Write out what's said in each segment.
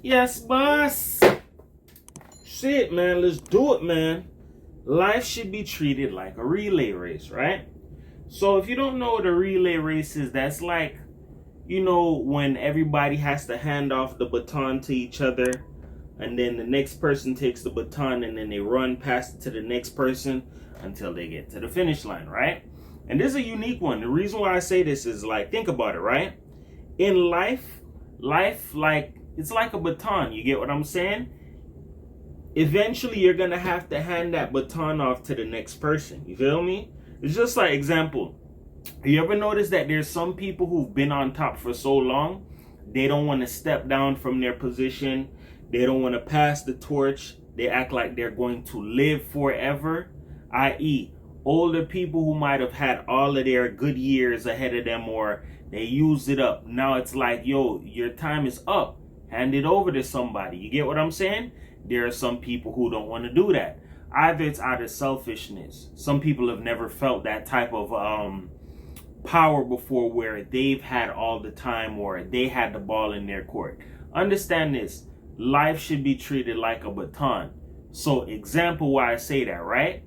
Yes, boss. Shit, man. Let's do it, man. Life should be treated like a relay race, right? So if you don't know what a relay race is, that's like, when everybody has to hand off the baton to each other, and then the next person takes the baton and then they run past it to the next person until they get to the finish line, right? And this is a unique one. The reason why I say this is, like, think about it, right? In life, like, it's like a baton. You get what I'm saying? Eventually you're gonna have to hand that baton off to the next person. You feel me? It's just like, example, you ever notice that there's some people who've been on top for so long, they don't want to step down from their position, they don't want to pass the torch, they act like they're going to live forever, i.e. older people who might have had all of their good years ahead of them, or they used it up. Now it's like, yo, your time is up, hand it over to somebody. You get what I'm saying? There are some people who don't want to do that. Either it's out of selfishness. Some people have never felt that type of power before, where they've had all the time or they had the ball in their court. Understand this. Life should be treated like a baton. So, example why I say that, right?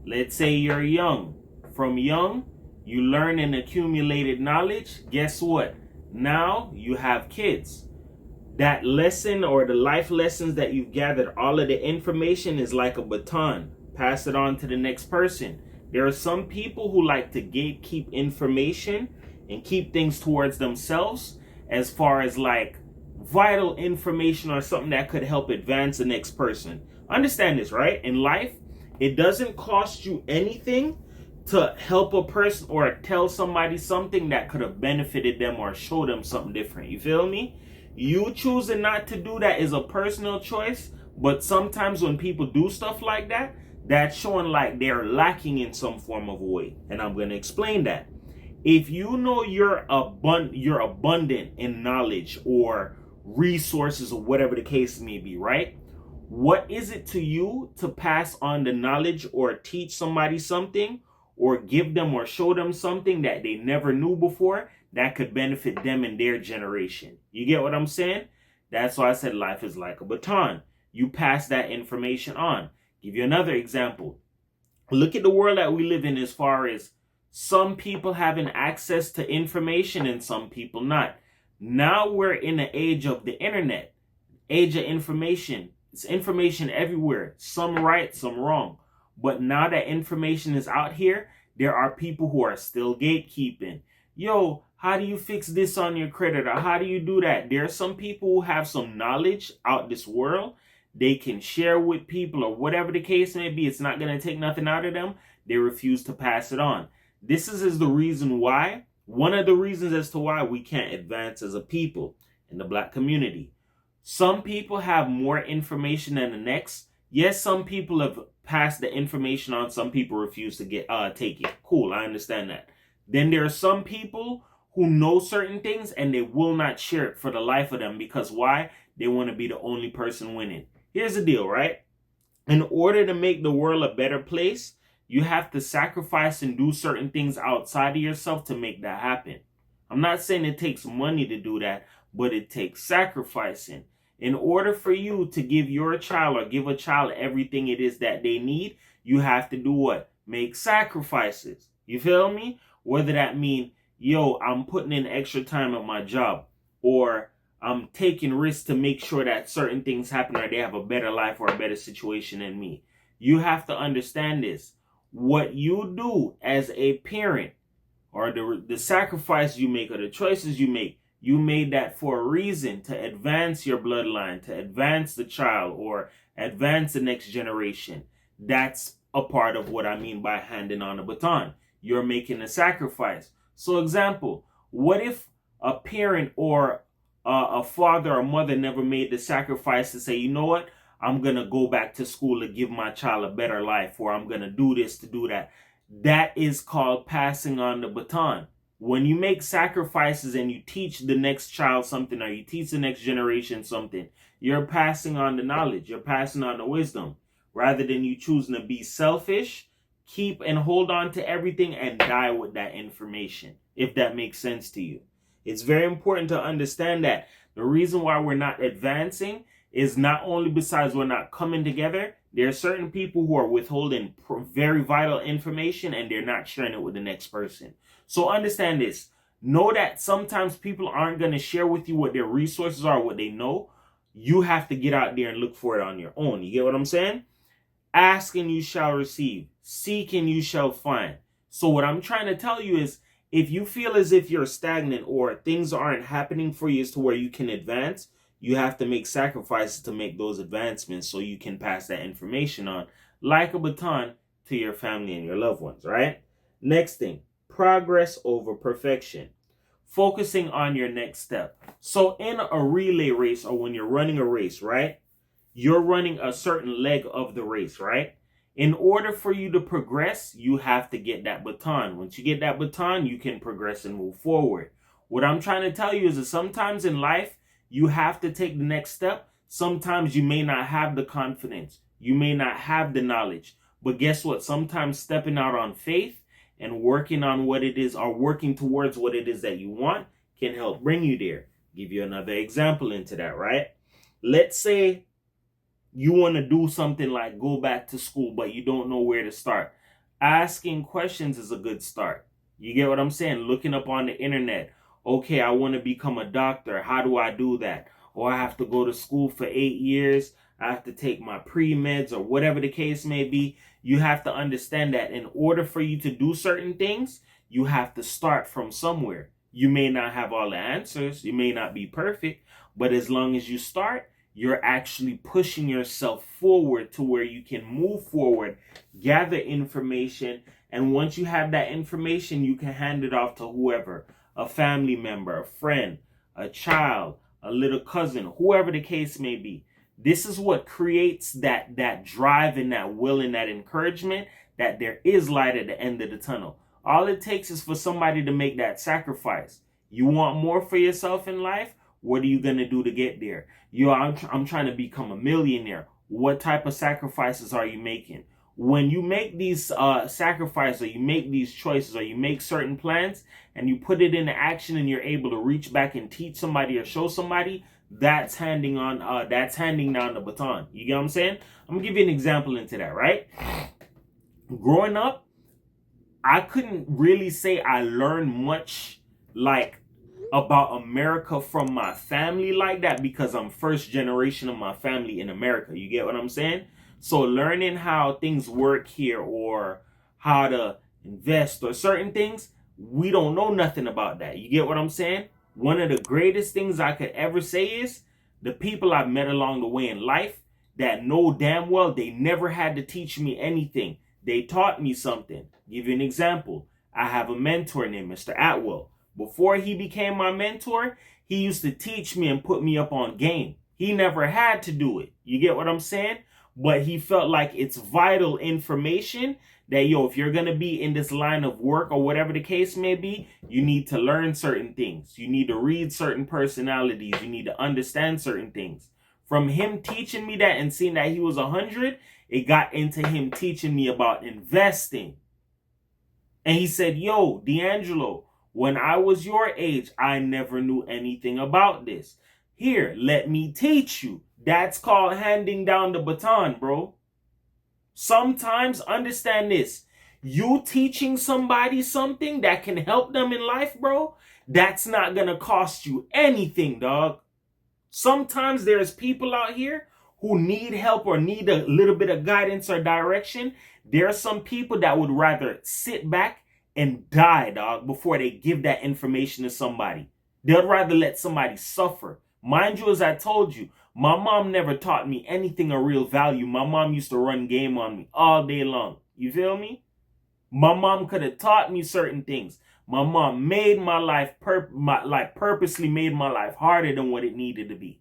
Let's say you're young. From young, you learn and accumulated knowledge. Guess what? Now you have kids. That lesson, or the life lessons that you've gathered, all of the information is like a baton. Pass it on to the next person. There are some people who like to gatekeep information and keep things towards themselves, as far as like vital information or something that could help advance the next person. Understand this, right? In life, it doesn't cost you anything to help a person or tell somebody something that could have benefited them or show them something different. You feel me? You choosing not to do that is a personal choice, but sometimes when people do stuff like that, that's showing like they're lacking in some form of way. And I'm going to explain that. If you know you're abundant in knowledge or resources or whatever the case may be, right? What is it to you to pass on the knowledge or teach somebody something or give them or show them something that they never knew before that could benefit them in their generation? You get what I'm saying? That's why I said life is like a baton. You pass that information on. Give you another example. Look at the world that we live in, as far as some people having access to information and some people not. Now we're in the age of the internet, age of information. It's information everywhere, some right, some wrong. But now that information is out here, there are people who are still gatekeeping. Yo, how do you fix this on your credit? Or how do you do that? There are some people who have some knowledge out this world. They can share with people, or whatever the case may be. It's not going to take nothing out of them. They refuse to pass it on. This is the reason why, one of the reasons as to why we can't advance as a people in the black community. Some people have more information than the next. Yes, some people have passed the information on. Some people refuse to take it. Cool, I understand that. Then there are some people who know certain things and they will not share it for the life of them. Because why? They want to be the only person winning. Here's the deal, right? In order to make the world a better place, you have to sacrifice and do certain things outside of yourself to make that happen. I'm not saying it takes money to do that, but it takes sacrificing. In order for you to give your child or give a child everything it is that they need, you have to do what? Make sacrifices. You feel me? Whether that mean, yo, I'm putting in extra time at my job, or I'm taking risks to make sure that certain things happen or they have a better life or a better situation than me. You have to understand this. What you do as a parent, or the sacrifice you make or the choices you make, you made that for a reason, to advance your bloodline, to advance the child, or advance the next generation. That's a part of what I mean by handing on a baton. You're making a sacrifice. So, example, what if a parent or a father or mother never made the sacrifice to say, you know what, I'm going to go back to school to give my child a better life, or I'm going to do this to do that. That is called passing on the baton. When you make sacrifices and you teach the next child something, or you teach the next generation something, you're passing on the knowledge, you're passing on the wisdom. Rather than you choosing to be selfish, keep and hold on to everything and die with that information, if that makes sense to you. It's very important to understand that The reason why we're not advancing is not only besides we're not coming together, there are certain people who are withholding very vital information and they're not sharing it with the next person. So understand this. Know that sometimes people aren't going to share with you what their resources are, what they know. You have to get out there and look for it on your own. You get what I'm saying? Ask and you shall receive. Seek and you shall find. So what I'm trying to tell you is, if you feel as if you're stagnant or things aren't happening for you as to where you can advance, you have to make sacrifices to make those advancements so you can pass that information on like a baton to your family and your loved ones, right? Next thing, progress over perfection. Focusing on your next step. So in a relay race, or when you're running a race, right? You're running a certain leg of the race, right? In order for you to progress, you have to get that baton. Once you get that baton, you can progress and move forward. What I'm trying to tell you is that sometimes in life, you have to take the next step. Sometimes you may not have the confidence. You may not have the knowledge. But guess what? Sometimes stepping out on faith and working on what it is, or working towards what it is that you want, can help bring you there. Give you another example into that, right? Let's say you want to do something like go back to school, but you don't know where to start. Asking questions is a good start. You get what I'm saying? Looking up on the internet. Okay, I want to become a doctor. How do I do that? Or I have to go to school for 8 years. I have to take my pre-meds or whatever the case may be. You have to understand that in order for you to do certain things, you have to start from somewhere. You may not have all the answers. You may not be perfect. But as long as you start, you're actually pushing yourself forward to where you can move forward, gather information, and once you have that information, you can hand it off to whoever, a family member, a friend, a child, a little cousin, whoever the case may be. This is what creates that drive and that will and that encouragement that there is light at the end of the tunnel. All it takes is for somebody to make that sacrifice. You want more for yourself in life? What are you going to do to get there? I'm trying to become a millionaire. What type of sacrifices are you making? When you make these sacrifices, or you make these choices, or you make certain plans, and you put it into action, and you're able to reach back and teach somebody or show somebody, that's handing down the baton. You get what I'm saying? I'm gonna give you an example into that, right? Growing up, I couldn't really say I learned much like about America from my family like that, because I'm first generation of my family in America. You get what I'm saying? So learning how things work here, or how to invest, or certain things, we don't know nothing about that. You get what I'm saying? One of the greatest things I could ever say is the people I've met along the way in life that know damn well they never had to teach me anything. They taught me something. Give you an example. I have a mentor named Mr. Atwell. Before he became my mentor, he used to teach me and put me up on game. He never had to do it. You get what I'm saying? But he felt like it's vital information that, if you're going to be in this line of work or whatever the case may be, you need to learn certain things. You need to read certain personalities. You need to understand certain things. From him teaching me that and seeing that he was 100, it got into him teaching me about investing. And he said, yo, D'Angelo, when I was your age, I never knew anything about this. Here, let me teach you. That's called handing down the baton, bro. Sometimes, understand this, you teaching somebody something that can help them in life, bro, that's not going to cost you anything, dog. Sometimes there's people out here who need help or need a little bit of guidance or direction. There are some people that would rather sit back and die, dog, before they give that information to somebody. They'd rather let somebody suffer. Mind you, as I told you, my mom never taught me anything of real value. My mom used to run game on me all day long. You feel me? My mom could have taught me certain things. My mom made my life, purposely made my life harder than what it needed to be.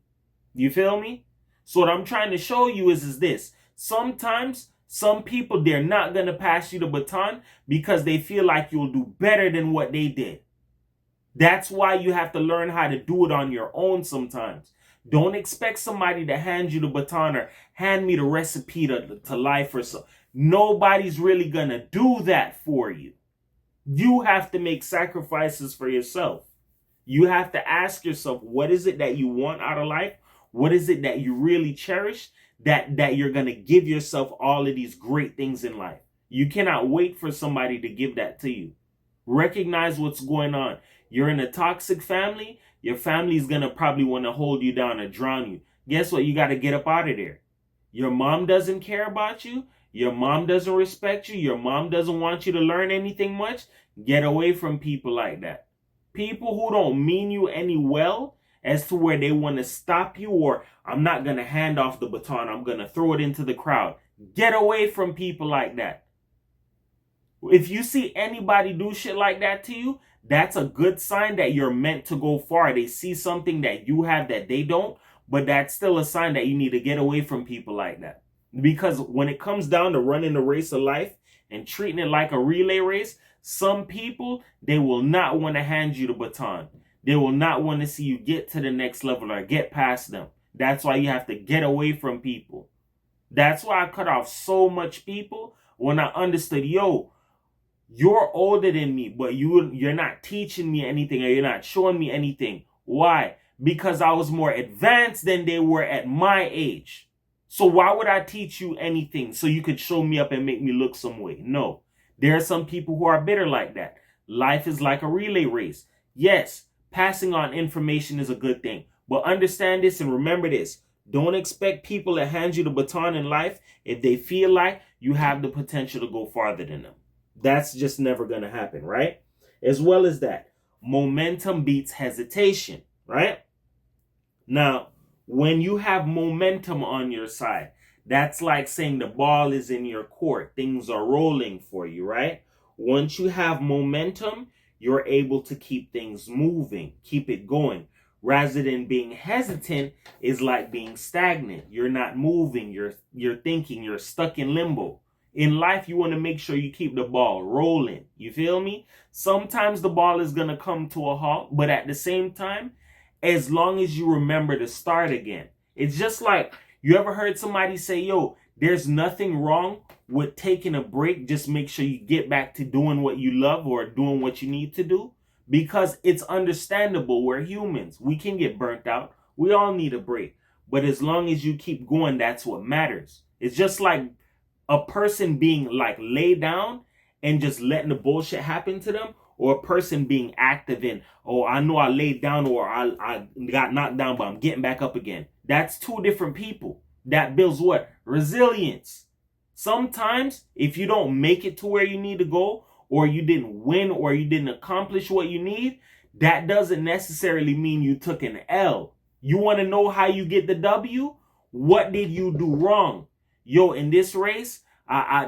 You feel me? So what I'm trying to show you is this. Sometimes some people, they're not going to pass you the baton because they feel like you'll do better than what they did. That's why you have to learn how to do it on your own sometimes. Don't expect somebody to hand you the baton or hand me the recipe to life or so. Nobody's really going to do that for you. You have to make sacrifices for yourself. You have to ask yourself, what is it that you want out of life? What is it that you really cherish that you're going to give yourself all of these great things in life? You cannot wait for somebody to give that to you. Recognize what's going on. You're in a toxic family. Your family is going to probably want to hold you down or drown you. Guess what? You got to get up out of there. Your mom doesn't care about you. Your mom doesn't respect you. Your mom doesn't want you to learn anything much. Get away from people like that. People who don't mean you any well as to where they want to stop you, or I'm not going to hand off the baton. I'm going to throw it into the crowd. Get away from people like that. If you see anybody do shit like that to you, that's a good sign that you're meant to go far. They see something that you have that they don't, but that's still a sign that you need to get away from people like that. Because when it comes down to running the race of life and treating it like a relay race, some people, they will not want to hand you the baton. They will not want to see you get to the next level or get past them. That's why you have to get away from people. That's why I cut off so much people when I understood, yo, you're older than me, but you're not teaching me anything, or you're not showing me anything. Why? Because I was more advanced than they were at my age. So why would I teach you anything so you could show me up and make me look some way? No. There are some people who are bitter like that. Life is like a relay race. Yes, passing on information is a good thing. But understand this and remember this. Don't expect people to hand you the baton in life if they feel like you have the potential to go farther than them. That's just never going to happen, right? As well as that, momentum beats hesitation, right? Now, when you have momentum on your side, that's like saying the ball is in your court. Things are rolling for you, right? Once you have momentum, you're able to keep things moving, keep it going. Rather than being hesitant is like being stagnant. You're not moving, you're thinking, you're stuck in limbo. In life, you want to make sure you keep the ball rolling. You feel me? Sometimes the ball is going to come to a halt, but at the same time, as long as you remember to start again. It's just like, you ever heard somebody say, yo, there's nothing wrong with taking a break. Just make sure you get back to doing what you love or doing what you need to do. Because it's understandable. We're humans. We can get burnt out. We all need a break. But as long as you keep going, that's what matters. It's just like a person being like laid down and just letting the bullshit happen to them, or a person being active in, oh, I know I laid down or I got knocked down, but I'm getting back up again. That's two different people. That builds what? Resilience. Sometimes if you don't make it to where you need to go, or you didn't win, or you didn't accomplish what you need, that doesn't necessarily mean you took an L. You want to know how you get the W? What did you do wrong? Yo, in this race,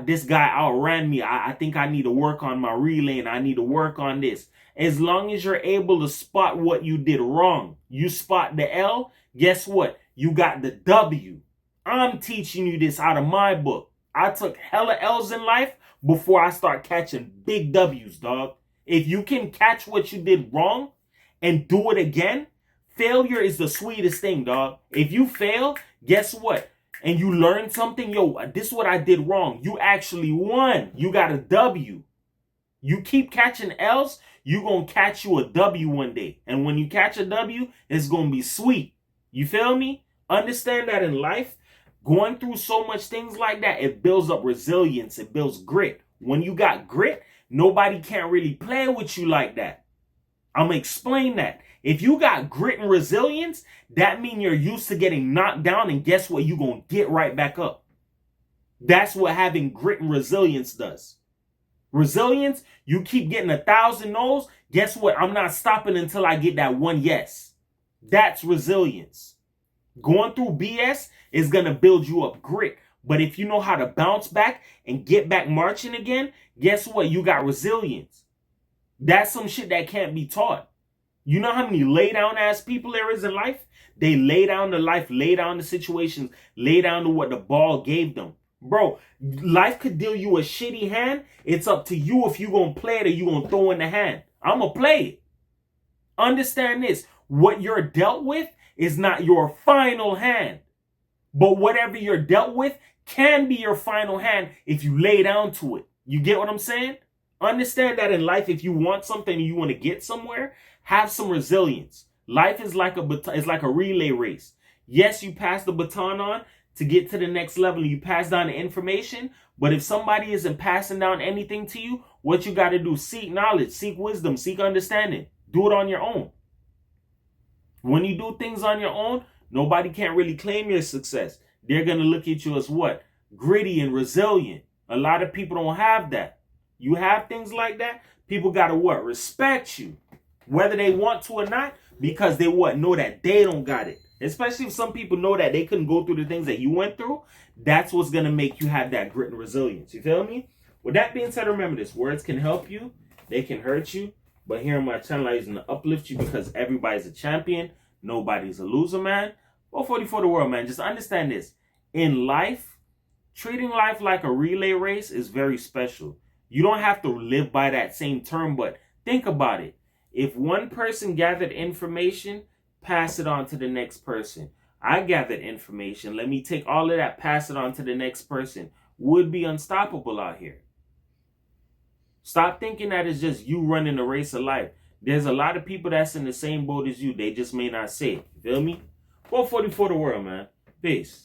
this guy outran me. I think I need to work on my relay and I need to work on this. As long as you're able to spot what you did wrong, you spot the L, guess what? You got the W. I'm teaching you this out of my book. I took hella L's in life before I start catching big W's, dog. If you can catch what you did wrong and do it again, failure is the sweetest thing, dog. If you fail, guess what? And you learn something, yo, this is what I did wrong. You actually won. You got a W. You keep catching L's, you're going to catch you a W one day. And when you catch a W, it's going to be sweet. You feel me? Understand that in life, going through so much things like that, it builds up resilience. It builds grit. When you got grit, nobody can't really play with you like that. I'm going to explain that. If you got grit and resilience, that means you're used to getting knocked down, and guess what? You're going to get right back up. That's what having grit and resilience does. Resilience, you keep getting 1,000 no's. Guess what? I'm not stopping until I get that one yes. That's resilience. Going through BS is going to build you up grit. But if you know how to bounce back and get back marching again, guess what? You got resilience. That's some shit that can't be taught. You know how many lay down ass people there is in life? They lay down to life, lay down to situations, lay down to what the ball gave them. Bro, life could deal you a shitty hand. It's up to you if you going to play it or you going to throw in the hand. I'm going to play it. Understand this. What you're dealt with is not your final hand. But whatever you're dealt with can be your final hand if you lay down to it. You get what I'm saying? Understand that in life, if you want something and you want to get somewhere, have some resilience. Life is like a relay race. Yes, you pass the baton on to get to the next level and you pass down the information. But if somebody isn't passing down anything to you, what you got to do, seek knowledge, seek wisdom, seek understanding. Do it on your own. When you do things on your own, nobody can't really claim your success. They're going to look at you as what? Gritty and resilient. A lot of people don't have that. You have things like that, people got to what? Respect you. Whether they want to or not, because they what? Know that they don't got it. Especially if some people know that they couldn't go through the things that you went through. That's what's going to make you have that grit and resilience. You feel me? With that being said, remember this. Words can help you. They can hurt you. But here on my channel, I'm using to uplift you because everybody's a champion. Nobody's a loser, man. 440 for the world, man. Just understand this. In life, treating life like a relay race is very special. You don't have to live by that same term, but think about it. If one person gathered information, pass it on to the next person. I gathered information. Let me take all of that, pass it on to the next person. Would be unstoppable out here. Stop thinking that it's just you running the race of life. There's a lot of people that's in the same boat as you. They just may not say it. You feel me? 440 for the world, man. Peace.